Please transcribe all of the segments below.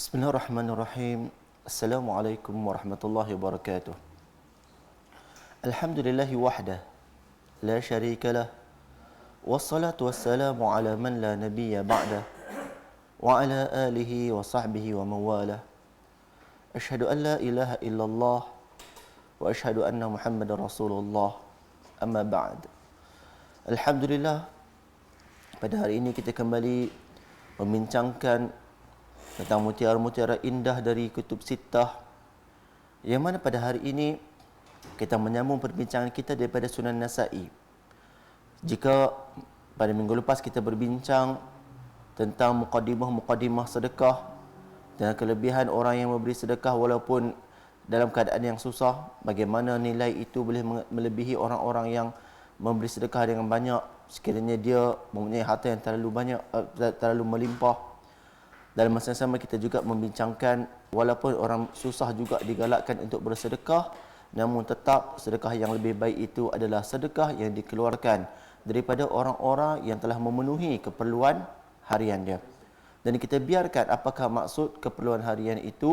Bismillahirrahmanirrahim. Assalamualaikum warahmatullahi wabarakatuh. Alhamdulillahi wahdah, la syarika lah. Wassalatu wassalamu ala man la nabiyya ba'dah. Wa ala alihi wa sahbihi wa mawalah. Ashhadu an la ilaha illallah wa ashhadu anna Muhammadar Rasulullah. Amma ba'd. Alhamdulillah, pada hari ini kita kembali membincangkan tentang mutiara-mutiara indah dari Kutub Sittah, yang mana pada hari ini kita menyambung perbincangan kita daripada Sunan Nasa'i. Jika pada minggu lepas kita berbincang tentang mukadimah sedekah dan kelebihan orang yang memberi sedekah walaupun dalam keadaan yang susah, bagaimana nilai itu boleh melebihi orang-orang yang memberi sedekah dengan banyak sekiranya dia mempunyai harta yang terlalu banyak, terlalu melimpah. Dalam masa yang sama kita juga membincangkan walaupun orang susah juga digalakkan untuk bersedekah, namun tetap sedekah yang lebih baik itu adalah sedekah yang dikeluarkan daripada orang-orang yang telah memenuhi keperluan harian dia. Dan kita biarkan apakah maksud keperluan harian itu,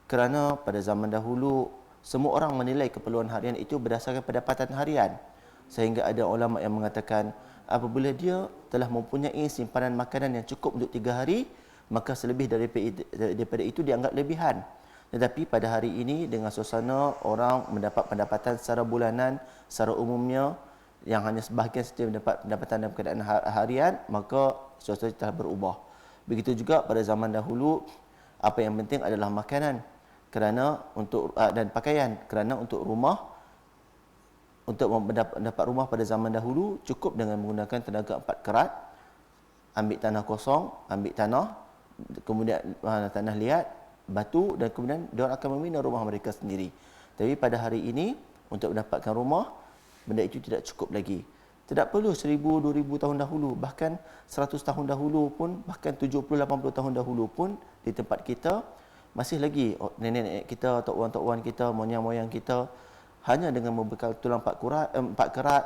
kerana pada zaman dahulu semua orang menilai keperluan harian itu berdasarkan pendapatan harian. Sehingga ada ulama yang mengatakan apabila dia telah mempunyai simpanan makanan yang cukup untuk 3 hari, maka selebih daripada itu dianggap lebihan. Tetapi pada hari ini dengan suasana orang mendapat pendapatan secara bulanan, secara umumnya yang hanya sebahagian saja mendapat pendapatan dalam keadaan harian, maka suasana telah berubah. Begitu juga pada zaman dahulu, apa yang penting adalah makanan dan pakaian, kerana untuk rumah, untuk mendapat rumah pada zaman dahulu cukup dengan menggunakan tenaga 4 kerat, ambil tanah kosong, ambil tanah, kemudian tanah liat, batu, dan kemudian diorang akan membina rumah mereka sendiri. Tapi pada hari ini untuk mendapatkan rumah, benda itu tidak cukup lagi. Tidak perlu 1000, 2000 tahun dahulu, bahkan 100 tahun dahulu pun, bahkan 70, 80 tahun dahulu pun di tempat kita masih lagi nenek-nenek kita, tok wan kita, moyang-moyang kita hanya dengan membekal tulang 4 kerat,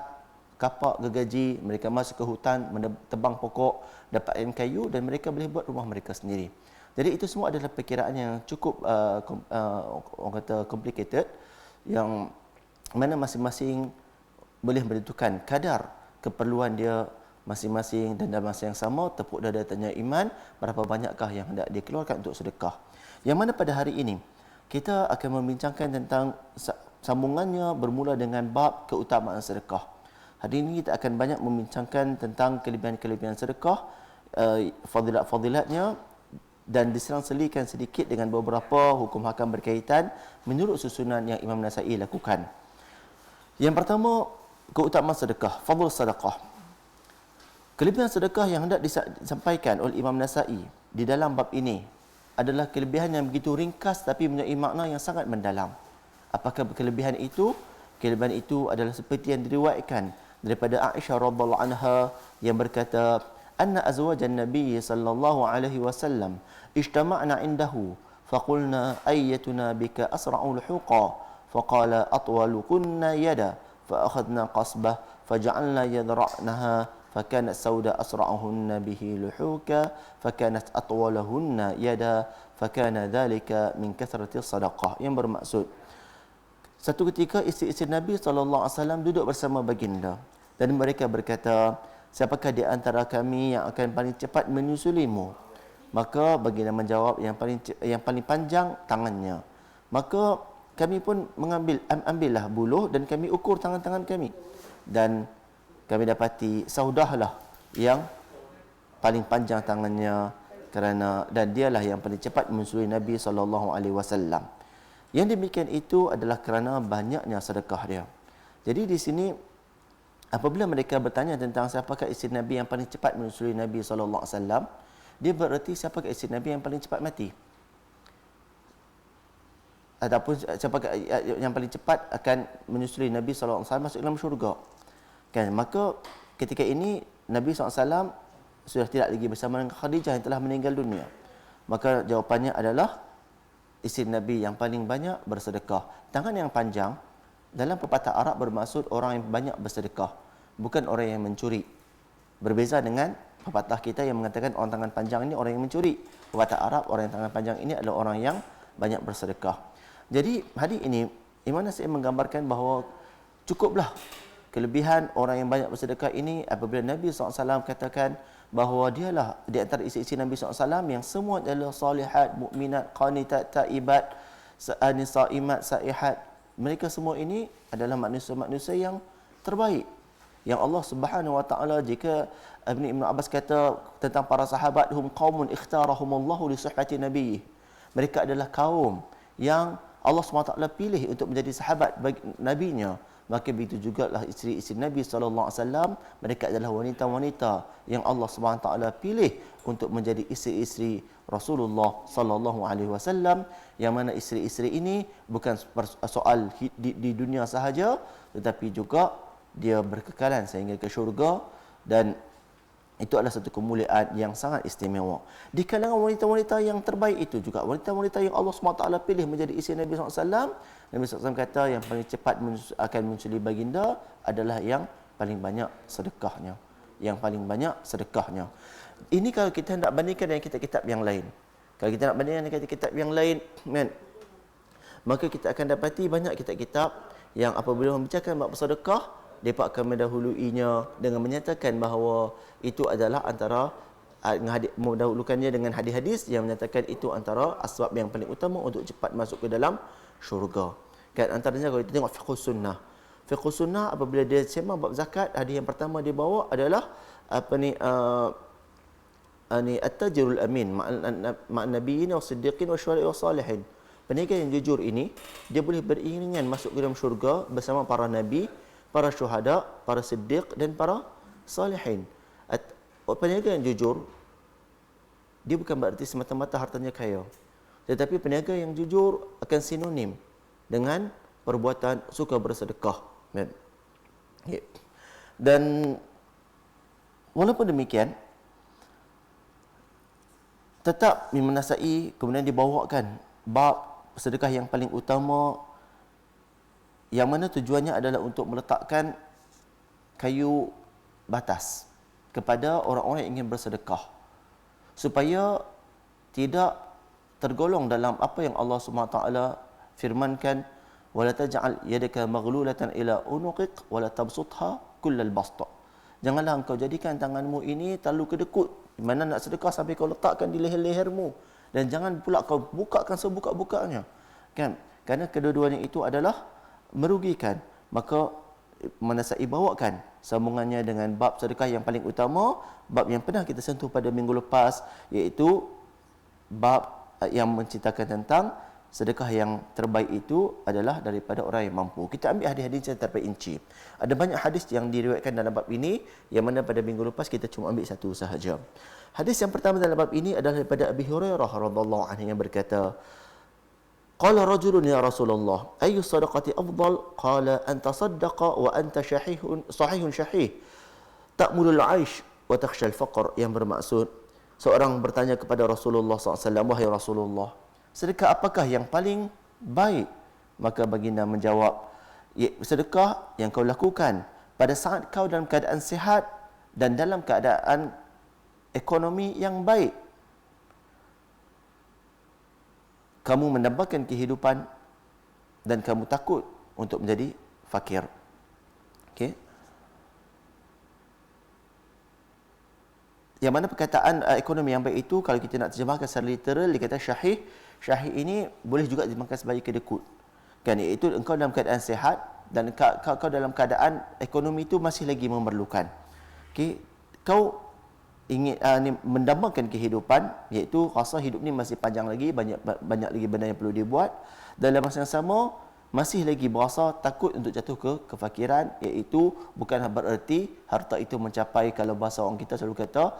kapak, gergaji, mereka masuk ke hutan, tebang pokok, dapat kayu dan mereka boleh buat rumah mereka sendiri. Jadi itu semua adalah perkiraan yang cukup orang kata complicated, yang mana masing-masing boleh menentukan kadar keperluan dia masing-masing, dan dalam masa yang sama tepuk dada tanya iman, berapa banyakkah yang hendak dikeluarkan untuk sedekah. Yang mana pada hari ini kita akan membincangkan tentang sambungannya bermula dengan bab keutamaan sedekah. Hari ini kita akan banyak membincangkan tentang kelebihan-kelebihan sedekah, fadilat-fadilatnya, dan diserang-selikan sedikit dengan beberapa hukum hakam berkaitan menurut susunan yang Imam Nasa'i lakukan. Yang pertama, keutamaan sedekah, fadl sedekah. Kelebihan sedekah yang hendak disampaikan oleh Imam Nasa'i di dalam bab ini adalah kelebihan yang begitu ringkas tapi mempunyai makna yang sangat mendalam. Apakah kelebihan itu? Kelebihan itu adalah seperti yang diriwayatkan daripada Aisyah radhiyallahu anha yang berkata, anna azwajan nabiy sallallahu alaihi wasallam ijtama'na indahu faqulna ayyatuna bika asra'u luhuqa faqala atwalukunna yada faakhadna qasbah faja'alna yadra'naha fakanat sauda asra'uhunna bihi luhuka fakanat atwalahunna yada fakana dhalika min kathrati sadaqah. Yang bermaksud, satu ketika isteri-isteri Nabi SAW duduk bersama baginda dan mereka berkata, siapakah di antara kami yang akan paling cepat menyusulimu? Maka baginda menjawab, yang paling panjang tangannya. Maka kami pun ambillah buluh dan kami ukur tangan-tangan kami. Dan kami dapati Saudahlah yang paling panjang tangannya, dan dialah yang paling cepat menyusuli Nabi SAW. Yang demikian itu adalah kerana banyaknya sedekah dia. Jadi di sini apabila mereka bertanya tentang siapakah isteri Nabi yang paling cepat menyusuli Nabi SAW, dia bererti siapakah isteri Nabi yang paling cepat mati, ataupun siapakah yang paling cepat akan menyusuli Nabi SAW masuk dalam syurga. Kan? Maka ketika ini Nabi SAW sudah tidak lagi bersama dengan Khadijah yang telah meninggal dunia. Maka jawapannya adalah isteri Nabi yang paling banyak bersedekah. Tangan yang panjang dalam pepatah Arab bermaksud orang yang banyak bersedekah, bukan orang yang mencuri. Berbeza dengan pepatah kita yang mengatakan orang tangan panjang ini orang yang mencuri. Pepatah Arab, orang yang tangan panjang ini adalah orang yang banyak bersedekah. Jadi hadis ini Imam Nasai menggambarkan bahawa cukuplah kelebihan orang yang banyak bersedekah ini apabila Nabi SAW katakan bahawa dialah di antara isi-isi Nabi SAW yang semua adalah salihat, mukminat, qanitat, taibat, saimat, saihat. Mereka semua ini adalah manusia-manusia yang terbaik. Yang Allah Subhanahu wa taala, jika Ibn Abbas kata tentang para sahabat, hum qaumun ikhtarahumullahu li suhbati nabiyyi. Mereka adalah kaum yang Allah SWT pilih untuk menjadi sahabat bagi nabinya. Maka begitu jugalah isteri-isteri Nabi SAW, mereka adalah wanita-wanita yang Allah SWT pilih untuk menjadi isteri-isteri Rasulullah SAW, yang mana isteri-isteri ini bukan soal di dunia sahaja, tetapi juga dia berkekalan sehingga ke syurga, dan itu adalah satu kemuliaan yang sangat istimewa. Di kalangan wanita-wanita yang terbaik itu juga wanita-wanita yang Allah SWT pilih menjadi isteri Nabi SAW. Nabi SAW kata yang paling cepat akan menyusuli baginda adalah yang paling banyak sedekahnya. Yang paling banyak sedekahnya. Ini kalau kita nak bandingkan dengan kitab-kitab yang lain. Kalau kita nak bandingkan dengan kitab-kitab yang lain, maka kita akan dapati banyak kitab-kitab yang apabila membicarakan bab sedekah, mereka akan mendahuluinya dengan menyatakan bahawa itu adalah antara mendahulukannya dengan hadis-hadis yang menyatakan itu antara asbab yang paling utama untuk cepat masuk ke dalam syurga. Kan antaranya kalau kita tengok fiqh sunnah. Fiqh sunnah apabila dia sembang bab zakat, hadis yang pertama dia bawa adalah at-tajirul amin ma'an nabiyyin wa siddiqin wa syuhada'i wa salihin. Peniaga yang jujur ini dia boleh beriringan masuk ke dalam syurga bersama para nabi, para syuhada, para siddiq dan para salihin. Peniaga yang jujur, dia bukan berarti semata-mata hartanya kaya. Tetapi peniaga yang jujur akan sinonim dengan perbuatan suka bersedekah. Dan walaupun demikian, tetap Imam Nasai kemudian dibawakan bab sedekah yang paling utama, yang mana tujuannya adalah untuk meletakkan kayu batas kepada orang-orang yang ingin bersedekah, supaya tidak tergolong dalam apa yang Allah SWT firmankan, wala taj'al yadaka maghlulatan ila unuqik wala tabsutha kullal basta. Janganlah engkau jadikan tanganmu ini terlalu kedekut, di mana nak sedekah sampai kau letakkan di leher-lehermu, dan jangan pula kau bukakan sebuka-bukanya, kan? Kerana kedua-duanya itu adalah merugikan. Maka Nasai bawakan sambungannya dengan bab sedekah yang paling utama, bab yang pernah kita sentuh pada minggu lepas, iaitu bab yang menceritakan tentang sedekah yang terbaik itu adalah daripada orang yang mampu. Kita ambil hadis-hadis yang terperinci. Ada banyak hadis yang diriwayatkan dalam bab ini, yang mana pada minggu lepas kita cuma ambil satu sahaja. Hadis yang pertama dalam bab ini adalah daripada Abi Hurairah radhiyallahu anhu yang berkata, qala rajulun ya Rasulullah, ayyu sadaqati afdal? Qala anta saddaqa wa anta sahihun syahih ta'mulul 'aish wa takhshal faqr. Yang bermaksud, seorang bertanya kepada Rasulullah SAW, wahai Rasulullah, sedekah apakah yang paling baik? Maka baginda menjawab, sedekah yang kau lakukan pada saat kau dalam keadaan sihat dan dalam keadaan ekonomi yang baik. Kamu mendambakan kehidupan dan kamu takut untuk menjadi fakir. Okey. Yang mana perkataan ekonomi yang baik itu, kalau kita nak terjemahkan secara literal, dikata syahih. Syahih ini boleh juga diterjemahkan sebagai kedekut. Kan, iaitu engkau dalam keadaan sihat dan kau dalam keadaan ekonomi itu masih lagi memerlukan. Okey, kau ingin mendambakan kehidupan, iaitu rasa hidup ni masih panjang lagi, banyak lagi benda yang perlu dibuat, dan dalam masa yang sama masih lagi berasa takut untuk jatuh ke kefakiran, iaitu bukan bererti harta itu mencapai, kalau bahasa orang kita selalu kata,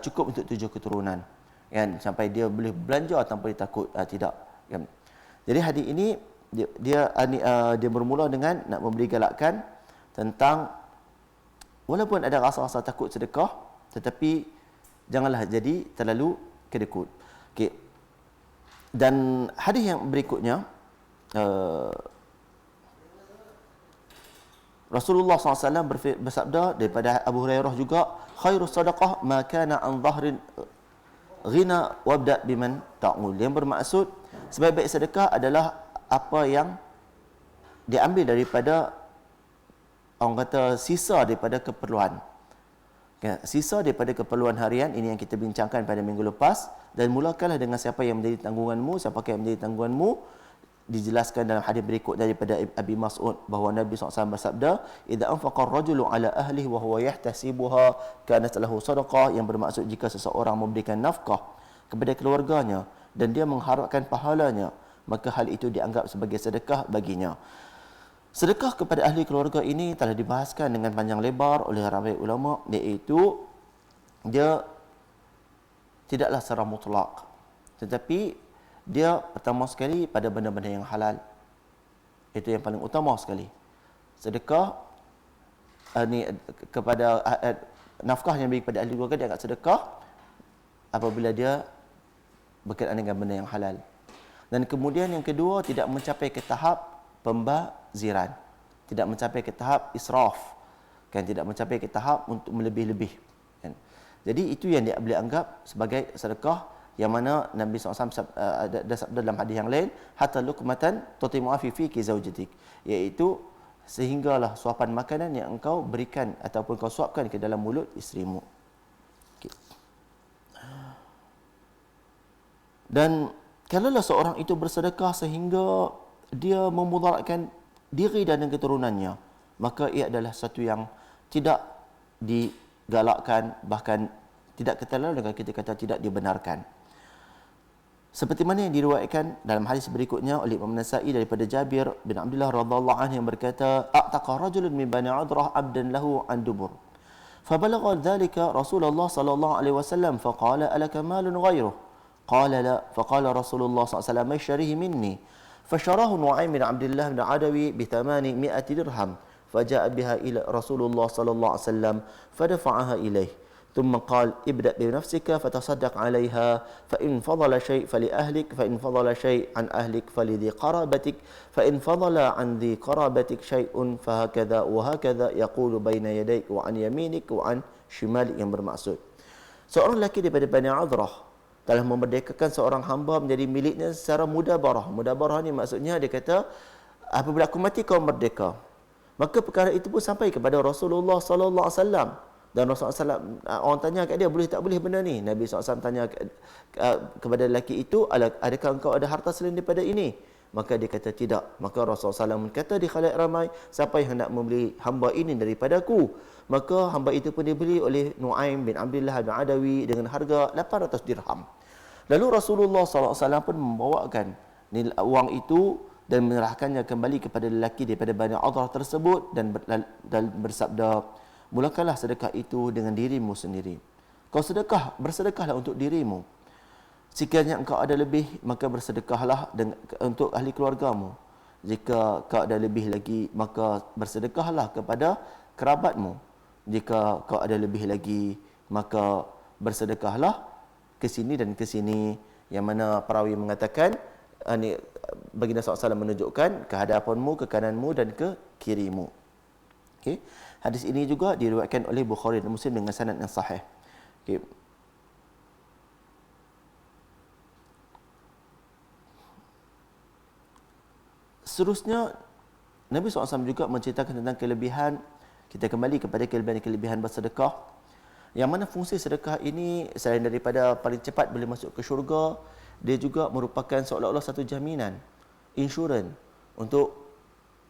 cukup untuk 7 keturunan, kan, sampai dia boleh belanja tanpa dia takut, tidak, kan. Jadi hadis ini dia bermula dengan nak memberi galakan tentang walaupun ada rasa-rasa takut sedekah, tetapi janganlah jadi terlalu kedekut. Okey. Dan hadis yang berikutnya, Rasulullah SAW bersabda daripada Abu Hurairah juga, khairus sadaqah ma kana an dhahrin ghina wabda biman ta'ul. Yang bermaksud sebaik-baik sedekah adalah apa yang diambil daripada, orang kata, sisa daripada keperluan. Sisa daripada keperluan harian, ini yang kita bincangkan pada minggu lepas. Dan mulakanlah dengan siapa yang menjadi tanggunganmu. Siapa yang menjadi tanggunganmu, dijelaskan dalam hadis berikut daripada Abi Mas'ud bahawa Nabi SAW bersabda, idza anfaqa ar-rajulu ala ahlihi wa huwa yahtasibuha kanat lahu sadaqah. Yang bermaksud jika seseorang memberikan nafkah kepada keluarganya dan dia mengharapkan pahalanya, maka hal itu dianggap sebagai sedekah baginya. Sedekah kepada ahli keluarga ini telah dibahaskan dengan panjang lebar oleh ramai ulama, iaitu dia tidaklah secara mutlak, tetapi dia pertama sekali pada benda-benda yang halal. Itu yang paling utama sekali. Sedekah ni kepada nafkah yang bagi kepada ahli keluarga dia agak sedekah apabila dia berkaitan dengan benda yang halal. Dan kemudian yang kedua, tidak mencapai ke tahap pembaziran, tidak mencapai ke tahap israf, kan, tidak mencapai ke tahap untuk melebih-lebih, kan. Jadi itu yang dia boleh anggap sebagai sedekah, yang mana Nabi SAW ada sabda dalam hadis yang lain, hatta luqmatan tutimuha fi fiki zawjatik, iaitu sehinggalah suapan makanan yang engkau berikan ataupun kau suapkan ke dalam mulut isterimu. Okay. Dan kalaulah seorang itu bersedekah sehingga dia memudaratkan diri dan keturunannya, maka ia adalah satu yang tidak digalakkan, bahkan tidak ketelaluan dengan kita kata tidak dibenarkan. Seperti mana yang diriwayatkan dalam hadis berikutnya oleh Imam Nasa'i daripada Jabir bin Abdullah radhiyallahu anhu yang berkata, a'taqa rajulun min bani Adrah 'abdan lahu 'an dubur. Fabalagha dhalika Rasulullah sallallahu alaihi wasallam faqala alaka malun ghayruh? Qala la. Faqala Rasulullah sallallahu alaihi wasallam ishtarihi minni. Fasharahu Nu'aym bin Abdullah bin Adawi bi 800 dirham. Faja'a biha ila Rasulullah sallallahu alaihi wasallam fadafa'aha ilayhi. ثم قال ابدأ بنفسك فتصدق عليها فإن فضل شيء فلأهلك فإن فضل شيء عن أهلك فلذي قرابتك فإن فضل عن ذي قرابتك شيء فهكذا وهكذا يقول بين يديك وعن يمينك وعن شمالك. Yang bermaksud seorang lelaki daripada Bani Adrah telah memerdekakan seorang hamba menjadi miliknya secara mudabarah. Mudabarah ni maksudnya dia kata, apabila aku mati kau merdeka. Maka perkara itu pun sampai kepada Rasulullah sallallahu alaihi wasallam. Dan Rasulullah SAW, orang tanya kat dia, boleh tak boleh benda ni? Nabi SAW tanya kepada lelaki itu, adakah engkau ada harta selain daripada ini? Maka dia kata tidak. Maka Rasulullah SAW kata di khalayak ramai, siapa yang hendak membeli hamba ini daripadaku? Maka hamba itu pun dibeli oleh Nu'aym bin Abdullah bin Adawi dengan harga 800 dirham. Lalu Rasulullah SAW pun membawakan wang itu dan menyerahkannya kembali kepada lelaki daripada Bani Adrah tersebut dan bersabda, mulakanlah sedekah itu dengan dirimu sendiri. Kau bersedekahlah untuk dirimu. Sekiranya engkau ada lebih, maka bersedekahlah untuk ahli keluargamu. Jika kau ada lebih lagi, maka bersedekahlah kepada kerabatmu. Jika kau ada lebih lagi, maka bersedekahlah ke sini dan ke sini. Yang mana perawi mengatakan, baginda SAW menunjukkan ke hadapanmu, ke kananmu dan ke kirimu. Okay. Hadis ini juga diriwayatkan oleh Bukhari dan Muslim dengan sanad yang sahih. Okay. Seterusnya, Nabi SAW juga menceritakan tentang kelebihan, kita kembali kepada kelebihan bersedekah, yang mana fungsi sedekah ini selain daripada paling cepat boleh masuk ke syurga, dia juga merupakan seolah-olah satu jaminan, insurans untuk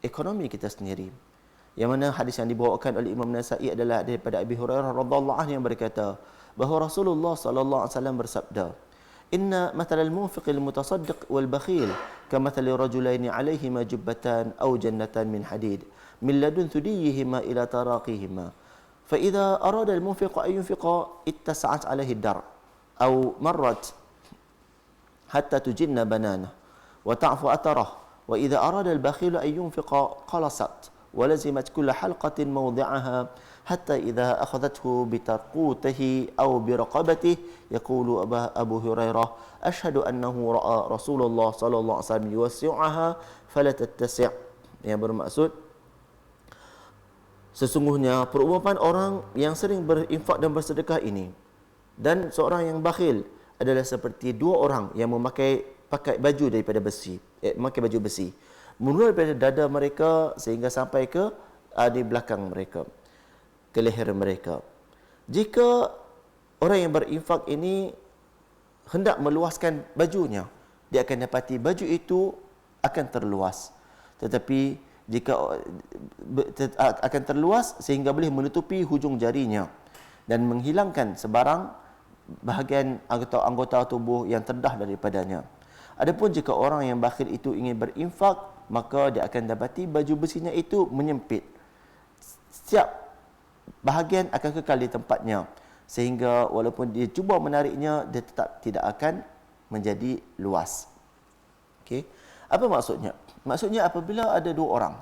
ekonomi kita sendiri. Yang mana hadis yang dibawakan oleh Imam Nasa'i adalah daripada Abi Hurairah radhiyallahu anhu yang berkata bahawa Rasulullah sallallahu alaihi wasallam bersabda, "Inna mathalal munfiqil mutasaddiq wal bakhil kamathali rajulaini 'alaihima jubbatan aw jannatan min hadid min ladun thudiyihima ila taraqihima fa idza arada al munfiq an yunfiqa ittasa'at 'alaihi ad-dar aw marrat hatta tujinna banana wa ta'fu atarah wa idza arada al bakhil an yunfiqa qalasat ولزمت كل حلقة موضعها حتى إذا أخذته بترقوته أو برقبته يقول أبو هريرة أشهد أنه رأى رسول الله صلى الله عليه وسلم يوسعها فلا تتسع. Yang bermaksud Sesungguhnya perumpamaan orang yang sering berinfak dan bersedekah ini dan seorang yang bakhil adalah seperti dua orang yang pakai baju daripada besi, memakai baju besi, menurun daripada dada mereka sehingga sampai ke di belakang mereka, ke leher mereka. Jika orang yang berinfak ini hendak meluaskan bajunya, dia akan dapati baju itu akan terluas. Tetapi jika akan terluas sehingga boleh menutupi hujung jarinya dan menghilangkan sebarang bahagian anggota tubuh yang terdah daripadanya. Adapun jika orang yang bakhil itu ingin berinfak, maka dia akan dapati baju besinya itu menyempit. Setiap bahagian akan kekal di tempatnya, sehingga walaupun dia cuba menariknya, dia tetap tidak akan menjadi luas. Okey. Apa maksudnya? Maksudnya apabila ada dua orang,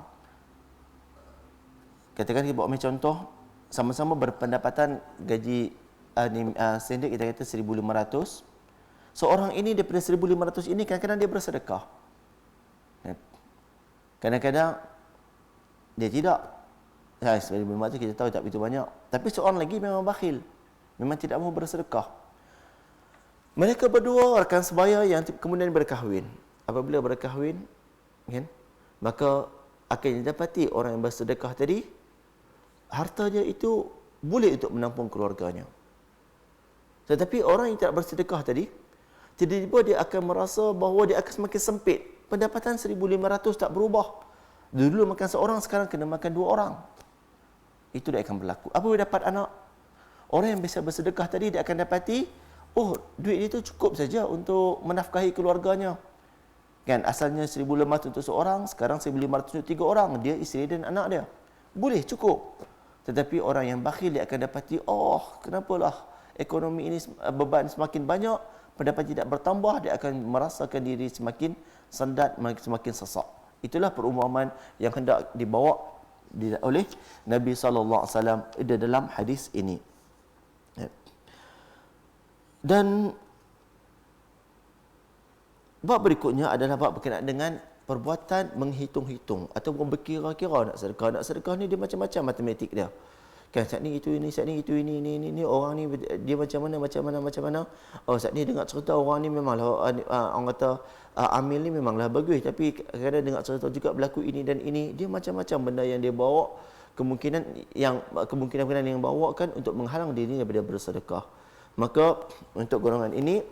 katakan kita buat contoh, sama-sama berpendapatan gaji standard kita kata 1,500. Seorang ini daripada 1,500 ini kadang-kadang dia bersedekah. Kadang-kadang dia tidak. 1,500 kita tahu tak begitu banyak. Tapi seorang lagi memang bakhil, memang tidak mahu bersedekah. Mereka berdua rakan sebaya yang kemudian berkahwin. Apabila berkahwin, kan, maka akan didapati orang yang bersedekah tadi, hartanya itu boleh untuk menampung keluarganya. Tetapi orang yang tidak bersedekah tadi, tiba-tiba dia akan merasa bahawa dia akan semakin sempit. Pendapatan 1,500 tak berubah. Dulu makan seorang, sekarang kena makan dua orang. Itu dia akan berlaku. Apabila dapat anak, orang yang biasa bersedekah tadi, dia akan dapati, oh, duit itu cukup saja untuk menafkahi keluarganya. Kan, asalnya 1,500 untuk seorang, sekarang 1,500 untuk 3 orang. Dia, isteri dan anak dia. Boleh, cukup. Tetapi orang yang bakhil, dia akan dapati, oh, kenapalah ekonomi ini beban semakin banyak, pendapat tidak bertambah, dia akan merasakan diri semakin sendat, semakin sesak. Itulah perumpamaan yang hendak dibawa oleh Nabi SAW di dalam hadis ini. Dan bab berikutnya adalah bab berkenaan dengan perbuatan menghitung-hitung ataupun berkira-kira nak sedekah. Nak sedekah ni dia macam-macam matematik dia. Kan, saat ni itu ini, saat ni itu ini, orang ni dia macam mana. Oh, saat ni dengar cerita orang ni memanglah orang kata Amil ni memanglah bagus, tapi kadang-kadang dengar cerita juga berlaku ini dan ini. Dia macam-macam benda yang dia bawa, kemungkinan yang bawa kan untuk menghalang diri daripada bersedekah. Maka untuk golongan ini,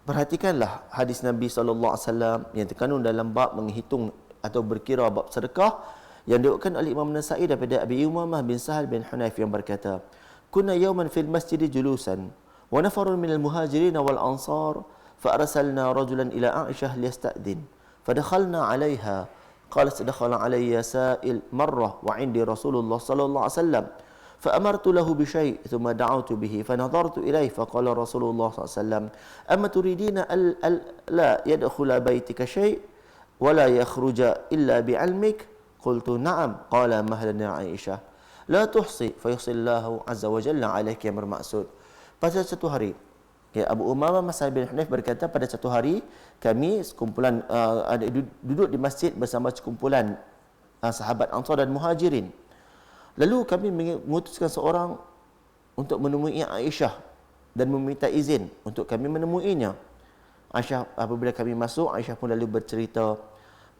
perhatikanlah hadis Nabi SAW yang terkandung dalam bab menghitung atau berkira bab sedekah yang diriwayatkan oleh Imam Nasa'i daripada Abi Umamah bin Sahal bin Hunayf yang berkata, "Kunna yawman fil masjid julusan wa nafarun minal muhajirin wal ansar fa arsalna rajulan ila Aisyah liyasta'din fa dakhalna 'alayha qalat dakhala 'alayya sa'il marrah wa 'indi Rasulullah sallallahu alaihi wasallam فأمرت له بشيء ثم دعوت به فنظرت إليه فقال رسول الله صلى الله عليه وسلم أما تريدين لا يدخل بيتك شيء ولا يخرج إلا بعلمك قلت نعم قال مهلا عائشة لا تحصي فيحصي الله عز وجل عليك yang bermaksud pada satu hari, Abu Umamah Mas'ud bin Hunayf berkata, pada satu hari kami sekumpulan duduk di masjid bersama sekumpulan sahabat Ansar dan Muhajirin. Lalu kami mengutuskan seorang untuk menemui Aisyah dan meminta izin untuk kami menemuinya. Aisyah, apabila kami masuk, Aisyah pun lalu bercerita,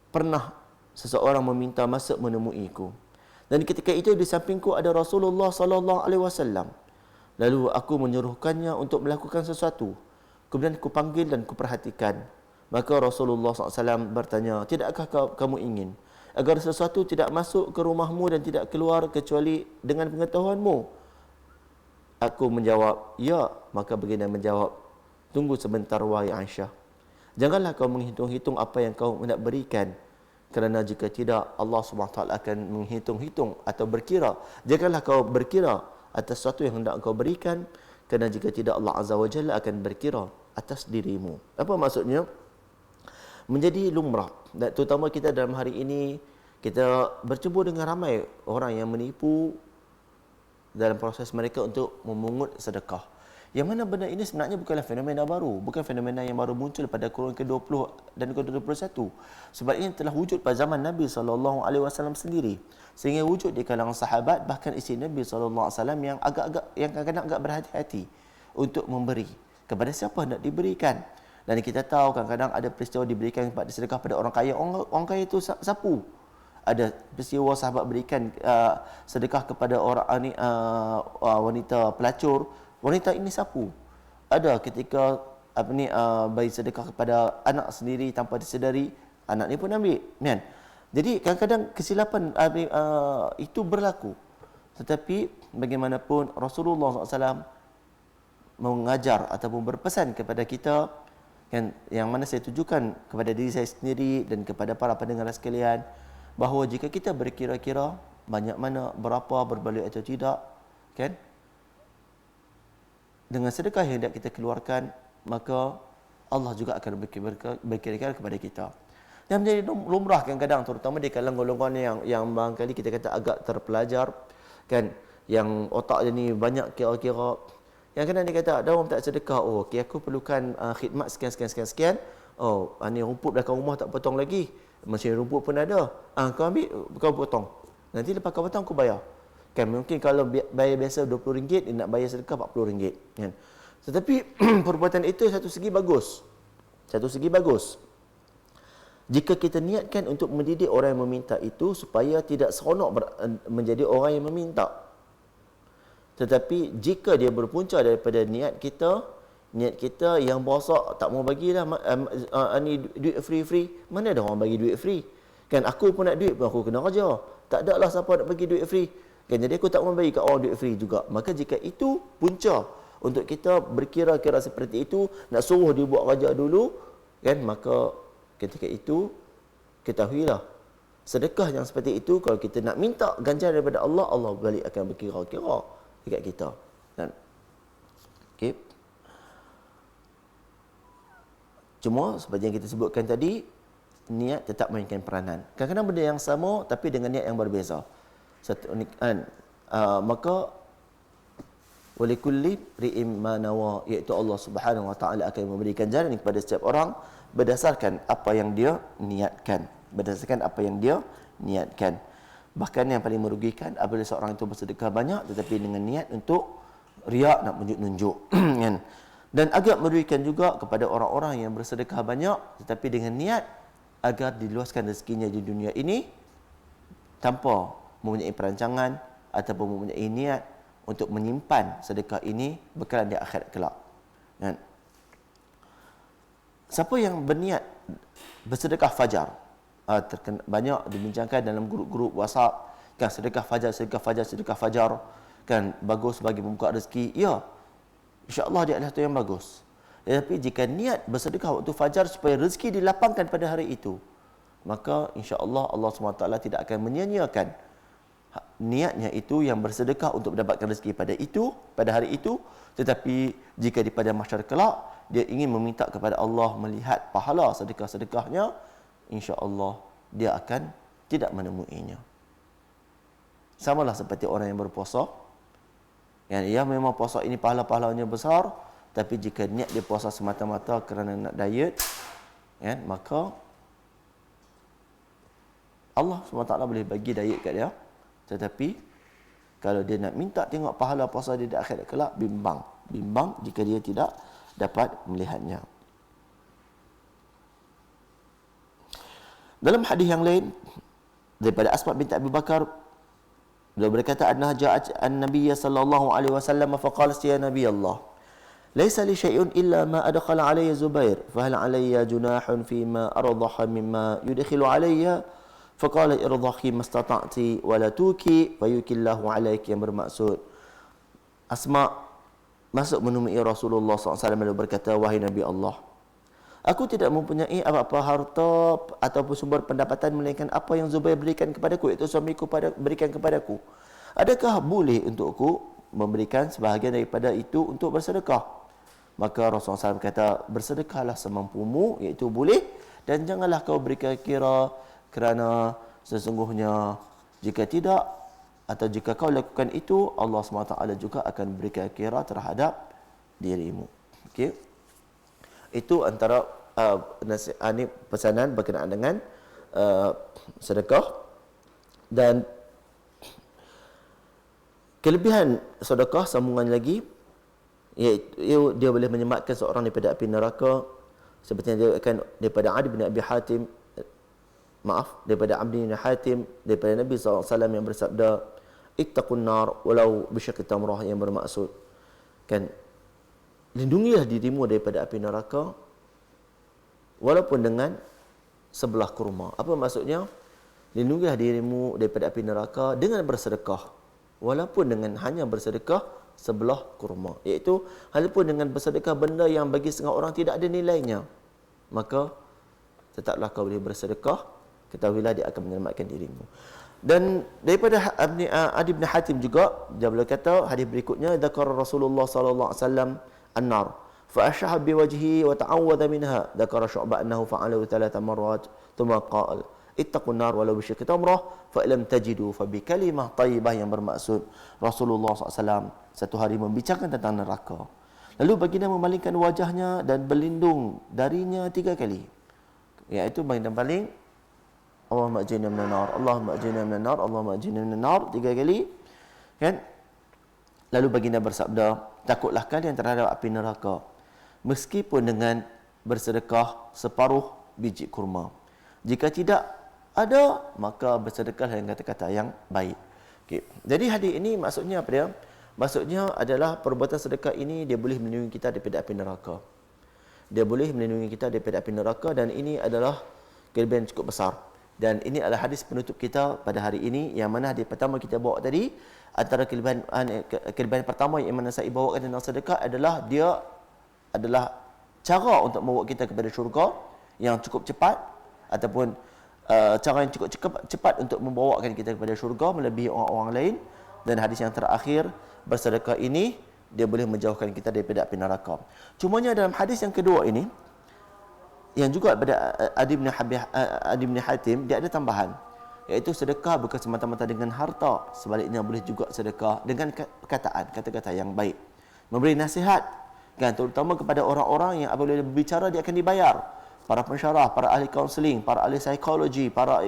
pernah seseorang meminta masuk menemuiku. Dan ketika itu di sampingku ada Rasulullah sallallahu alaihi wasallam. Lalu aku menyuruhkannya untuk melakukan sesuatu. Kemudian aku panggil dan aku perhatikan. Maka Rasulullah SAW bertanya, tidakkah kamu ingin agar sesuatu tidak masuk ke rumahmu dan tidak keluar kecuali dengan pengetahuanmu? Aku menjawab, ya. Maka baginda menjawab, tunggu sebentar wahai Aisyah. Janganlah kau menghitung-hitung apa yang kau hendak berikan, kerana jika tidak Allah SWT akan menghitung-hitung atau berkira. Janganlah kau berkira atas sesuatu yang hendak kau berikan, kerana jika tidak Allah Azza wa Jalla akan berkira atas dirimu. Apa maksudnya? Menjadi lumrah, dan terutama kita dalam hari ini, kita bercumbu dengan ramai orang yang menipu dalam proses mereka untuk memungut sedekah. Yang mana benda ini sebenarnya bukanlah fenomena baru, bukan fenomena yang baru muncul pada kurun ke-20 dan ke-21. Sebab ini telah wujud pada zaman Nabi SAW sendiri. Sehingga wujud di kalangan sahabat, bahkan isteri Nabi SAW yang yang kadang-kadang agak berhati-hati untuk memberi kepada siapa hendak diberikan. Dan kita tahu kadang-kadang ada peristiwa diberikan sedekah pada orang kaya. Orang kaya itu sapu. Ada peristiwa sahabat berikan sedekah kepada orang wanita pelacur. Wanita ini sapu. Ada ketika bagi sedekah kepada anak sendiri tanpa disedari, anak ni pun ambil, kan? Jadi kadang-kadang kesilapan itu berlaku. Tetapi bagaimanapun Rasulullah SAW mengajar ataupun berpesan kepada kita, kan, yang mana saya tujukan kepada diri saya sendiri dan kepada para pendengar sekalian, bahawa jika kita berkira-kira banyak mana, berapa, berbalik atau tidak, kan, dengan sedekah yang hendak kita keluarkan, maka Allah juga akan berkira-kira kepada kita. Dan menjadi lumrah kadang-kadang, terutama di kalangan golongan yang barangkali kita kata agak terpelajar, kan, yang otak dia ni banyak kira-kira. Yang kadang dia kata, ada orang tak sedekah, oh okay, aku perlukan khidmat sekian. Oh, ni rumput belakang rumah tak potong lagi, mesin rumput pun ada, kau ambil, kau potong, nanti lepas kau potong aku bayar. Kan, mungkin kalau bayar biasa RM20, dia nak bayar sedekah RM40, kan. Tetapi perbuatan itu satu segi bagus. Jika kita niatkan untuk mendidik orang yang meminta itu supaya tidak seronok menjadi orang yang meminta. Tetapi jika dia berpunca daripada niat kita yang berasa tak mau bagilah ni duit free, mana ada orang bagi duit free? Kan, aku pun nak duit pun aku kena kerja. Tak ada lah siapa nak bagi duit free. Kan, jadi aku tak mau bagi kat orang duit free juga. Maka jika itu punca untuk kita berkira-kira seperti itu, nak suruh dia buat kerja dulu, kan, maka ketika itu ketahuilah, sedekah yang seperti itu kalau kita nak minta ganjaran daripada Allah, Allah balik akan berkira-kira dekat kita. Kan? Okey. Cuma seperti yang kita sebutkan tadi, niat tetap mainkan peranan. Kadang-kadang benda yang sama tapi dengan niat yang berbeza. Maka walikulli ri'im ma nawa, iaitu Allah Subhanahu wa taala akan memberikan jalan kepada setiap orang berdasarkan apa yang dia niatkan. Bahkan yang paling merugikan apabila seorang itu bersedekah banyak tetapi dengan niat untuk riak, nak menunjuk-nunjuk. Kan? Dan agak merugikan juga kepada orang-orang yang bersedekah banyak tetapi dengan niat agar diluaskan rezekinya di dunia ini tanpa mempunyai perancangan ataupun mempunyai niat untuk menyimpan sedekah ini bekalan di akhirat kelak. Kan? Siapa yang berniat bersedekah fajar, banyak dibincangkan dalam grup-grup WhatsApp, kan, sedekah fajar, kan, bagus bagi membuka rezeki. Ya, insya-Allah dia adalah satu yang bagus. Tetapi jika niat bersedekah waktu fajar supaya rezeki dilapangkan pada hari itu, maka insya-Allah Allah SWT tidak akan menyia-nyiakan niatnya itu yang bersedekah untuk mendapatkan rezeki pada hari itu. Tetapi jika di pada mahsyar kelak dia ingin meminta kepada Allah melihat pahala sedekah-sedekahnya, insya-Allah dia akan tidak menemuinya. Samalah seperti orang yang berpuasa, yang ia memang puasa ini pahala-pahalanya besar, tapi jika niat dia puasa semata-mata kerana nak diet, kan, maka Allah SWT boleh bagi diet kat dia. Tetapi kalau dia nak minta tengok pahala puasa dia di akhirat kelak, bimbang jika dia tidak dapat melihatnya. Dalam hadis yang lain daripada Asma binti Abi Bakar, beliau berkata, annaha ja'at an-nabiy sallallahu alaihi wasallam faqalat ya nabiy Allah, laisa li syai'un illa ma adkhala alayya Zubair, fa hal alayya junahun fi ma ardaha mimma yudkhilu alayya? Faqala irdhahi mastata'ti wa la tuki fayukillahu alaik, yang bermaksud Asma masuk menemui Rasulullah SAW lalu berkata, wahai Nabi Allah, aku tidak mempunyai apa-apa harta ataupun sumber pendapatan melainkan apa yang Zubair berikan kepadaku, iaitu suamiku berikan kepadaku. Adakah boleh untukku memberikan sebahagian daripada itu untuk bersedekah? Maka Rasulullah SAW berkata, bersedekahlah semampumu, iaitu boleh, dan janganlah kau berkira-kira, kerana sesungguhnya jika tidak atau jika kau lakukan itu, Allah SWT juga akan berkira-kira terhadap dirimu. Okey. Itu antara ini pesanan berkenaan dengan sedekah. Dan kelebihan sedekah sambungan lagi, iaitu dia boleh menyelamatkan seorang daripada api neraka, seperti yang dia akan daripada Adi bin Abi Hatim, daripada Abdi bin Hatim, daripada Nabi SAW yang bersabda, ittaqun nar walau bisyiqqi tamrah, yang bermaksud kan, lindungilah dirimu daripada api neraka walaupun dengan sebelah kurma. Apa maksudnya? Lindungilah dirimu daripada api neraka dengan bersedekah, walaupun dengan hanya bersedekah sebelah kurma, iaitu walaupun dengan bersedekah benda yang bagi setengah orang tidak ada nilainya, maka tetaplah kau boleh bersedekah, ketahuilah dia akan menyelamatkan dirimu. Dan daripada Adi bin Hatim juga dia berkata, hadis berikutnya, dzakara Rasulullah sallallahu alaihi wasallam an-nar fa ashhaha bi wajhihi wa ta'awwadha minha, dzakara Syu'bah annahu fa'alahu 3 marrat thumma qala ittaqun nar walau bi syiqqi tamrah fa lam tajidu fa bi kalimah thayyibah, yang bermaksud Rasulullah SAW satu hari membicarakan tentang neraka, lalu baginda memalingkan wajahnya dan berlindung darinya 3 kali, iaitu baginda paling Allahumma ajirna minan nar, Allahumma ajirna minan nar, Allahumma ajirna minan nar 3 kali kan. Lalu baginda bersabda, takutlah kalian terhadap api neraka meskipun dengan bersedekah separuh biji kurma. Jika tidak ada, maka bersedekah dengan kata-kata yang baik. Okay. Jadi hadis ini maksudnya apa dia? Maksudnya adalah perbuatan sedekah ini dia boleh melindungi kita daripada api neraka. Dia boleh melindungi kita daripada api neraka, dan ini adalah kelebihan cukup besar. Dan ini adalah hadis penutup kita pada hari ini, yang mana hadis pertama kita bawa tadi, antara kelebihan pertama yang mana saya bawakan tentang sedekah adalah dia adalah cara untuk membawa kita kepada syurga yang cukup cepat, ataupun cara yang cukup cepat untuk membawakan kita kepada syurga melebihi orang-orang lain. Dan hadis yang terakhir, bersedekah ini dia boleh menjauhkan kita daripada api neraka. Cumanya dalam hadis yang kedua ini, yang juga pada Adi bin Hatim, dia ada tambahan, iaitu sedekah bukan semata-mata dengan harta, sebaliknya boleh juga sedekah dengan kata-kata yang baik, memberi nasihat kan, terutama kepada orang-orang yang apabila berbicara dia akan dibayar, para pensyarah, para ahli kaunseling, para ahli psikologi, para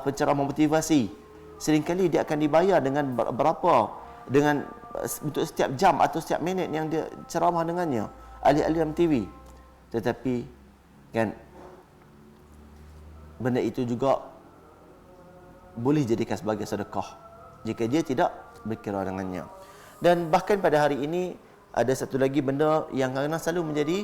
penceramah motivasi, seringkali dia akan dibayar dengan berapa, dengan untuk setiap jam atau setiap minit yang dia ceramah dengannya, ahli-ahli dalam TV. Tetapi kan, benda itu juga boleh jadikan sebagai sedekah jika dia tidak berkira dengannya. Dan bahkan pada hari ini ada satu lagi benda yang kadang selalu menjadi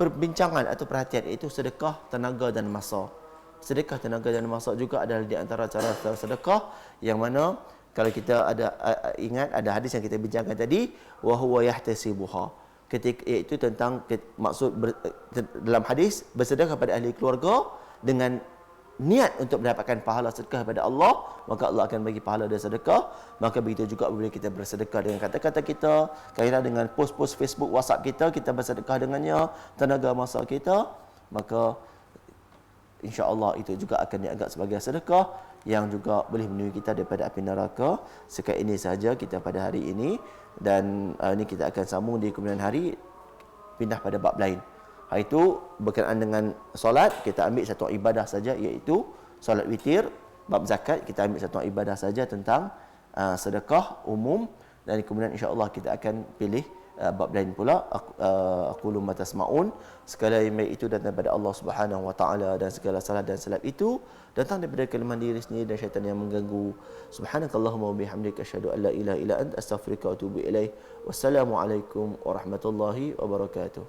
perbincangan atau perhatian, iaitu sedekah tenaga dan masa. Sedekah tenaga dan masa juga adalah di antara cara sedekah yang mana kalau kita ada ingat ada hadis yang kita bincangkan tadi, wa huwa yahtasibuha, ketika iaitu tentang maksud dalam hadis bersedekah kepada ahli keluarga dengan niat untuk mendapatkan pahala sedekah kepada Allah, maka Allah akan bagi pahala dari sedekah. Maka begitu juga bila kita bersedekah dengan kata-kata kita, kaitan dengan post-post Facebook, WhatsApp kita bersedekah dengannya, tenaga masa kita, maka insya-Allah itu juga akan dianggap sebagai sedekah yang juga boleh melindungi kita daripada api neraka. Sekian ini sahaja kita pada hari ini, dan ini kita akan sambung di kemudian hari, pindah pada bab lain. Hari itu berkenaan dengan solat, kita ambil satu ibadah saja, iaitu solat witir. Bab zakat kita ambil satu ibadah saja tentang sedekah umum, dan kemudian insya-Allah kita akan pilih bab lain pula. Aqulu ma tasma'un, segala yang baik itu datang daripada Allah Subhanahu wa taala, dan segala salah dan silap itu datang daripada kelemahan diri sendiri dan syaitan yang mengganggu. Subhanakallahumma wa bihamdika asyhadu an la ilaha illa anta astaghfiruka wa atubu ilaik. Wassalamualaikum warahmatullahi wabarakatuh.